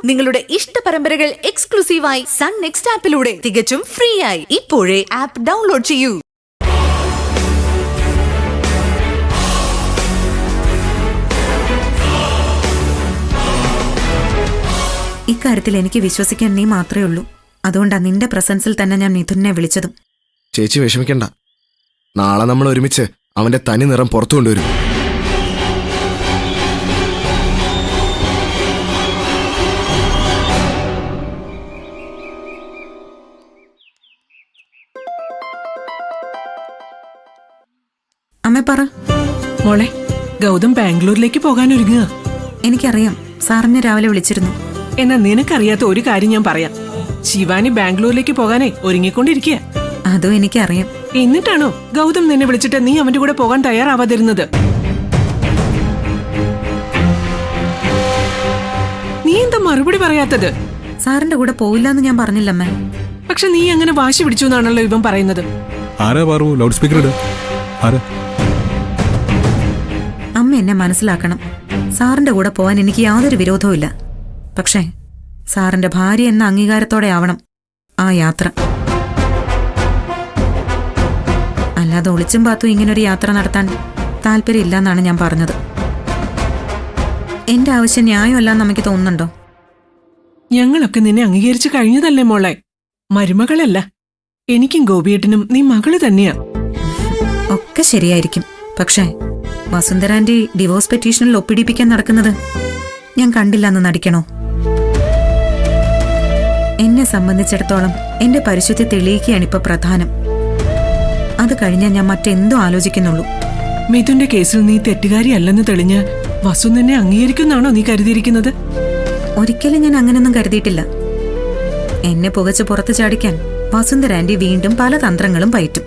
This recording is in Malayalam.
നിങ്ങളുടെ ഇഷ്ട പരമ്പരകൾ എക്സ്ക്ലൂസീവായി സൺ നെക്സ്റ്റ് ആപ്പിലൂടെ തികച്ചും ഫ്രീ ആയി ഇപ്പോഴേ ആപ്പ് ഡൗൺലോഡ് ചെയ്യൂ. ഇക്കാര്യത്തിൽ എനിക്ക് വിശ്വസിക്കാൻ നീ മാത്രമേ ഉള്ളൂ. അതുകൊണ്ടാണ് നിന്റെ പ്രസൻസിൽ തന്നെ ഞാൻ മിഥുനെ വിളിച്ചതും. ചേച്ചി വിഷമിക്കണ്ട, നാളെ നമ്മൾ ഒരുമിച്ച് അവന്റെ തനി നിറം പുറത്തു കൊണ്ടുവരും. അമ്മ പറ. മോളെ, ഗൗതം ബാംഗ്ലൂരിലേക്ക് പോകാൻ ഒരുങ്ങുക. എനിക്കറിയാം, സാറിനെ രാവിലെ വിളിച്ചിരുന്നു. എന്നാ നിനക്കറിയാത്ത ഒരു കാര്യം ഞാൻ പറയാം. ശിവാനി ബാംഗ്ലൂരിലേക്ക് പോകാനേ ഒരുങ്ങിക്കൊണ്ടിരിക്കുക. അതും എനിക്കറിയാം. എന്നിട്ടാണോ ഗൗതം നിന്നെ വിളിച്ചിട്ട് നീ അവന്റെ കൂടെ പോകാൻ തയ്യാറാവാതിരുന്നത്? നീ എന്താ മറുപടി പറയാത്തത്? സാറിന്റെ കൂടെ പോയില്ലെന്ന് ഞാൻ പറഞ്ഞില്ലമ്മേ. പക്ഷെ നീ അങ്ങനെ വാശി പിടിച്ചു എന്നാണല്ലോ ഇവൻ പറയുന്നത്. Loud speaker. അമ്മ എന്നെ മനസ്സിലാക്കണം. സാറിന്റെ കൂടെ പോവാൻ എനിക്ക് യാതൊരു വിരോധവുമില്ല. പക്ഷേ സാറിന്റെ ഭാര്യ എന്ന അംഗീകാരത്തോടെ ആവണം ആ യാത്ര. അല്ലാതെ ഒളിച്ചും പാത്തും ഇങ്ങനൊരു യാത്ര നടത്താൻ താല്പര്യമില്ലെന്നാണ് ഞാൻ പറഞ്ഞത്. എന്റെ ആവശ്യം ന്യായമല്ലെന്ന് നമുക്ക് തോന്നുന്നുണ്ടോ? ഞങ്ങളൊക്കെ നിന്നെ അംഗീകരിച്ചു കഴിഞ്ഞതല്ലേ മോളെ? മരുമകളല്ല, എനിക്കും ഗോപിയേട്ടനും നീ മകള് തന്നെയാ. ഒക്കെ ശരിയായിരിക്കും. പക്ഷേ വസുന്ധരാന്റെ ഡിവോഴ്സ് പെറ്റീഷനിൽ ഒപ്പിടിപ്പിക്കാൻ നടക്കുന്നത് ഞാൻ കണ്ടില്ലെന്ന് നടിക്കണോ? എന്നെ സംബന്ധിച്ചിടത്തോളം എന്റെ പരിശുദ്ധി തെളിയിക്കുകയാണിപ്പോ പ്രധാനം. അത് കഴിഞ്ഞാൽ ഞാൻ മറ്റെന്തോ ആലോചിക്കുന്നുള്ളൂ. മിഥുന്റെ കേസിൽ നീ തെറ്റുകാരിയല്ലെന്ന് തെളിഞ്ഞ് വസു നിന്നെ അംഗീകരിക്കുന്നാണോ നീ കരുതിയിരിക്കുന്നത്? ഒരിക്കലും ഞാൻ അങ്ങനെയൊന്നും കരുതിയിട്ടില്ല. എന്നെ പുകച്ച് പുറത്തു ചാടിക്കാൻ വസുന്ധരാന്റെ വീണ്ടും പല തന്ത്രങ്ങളും പയറ്റും.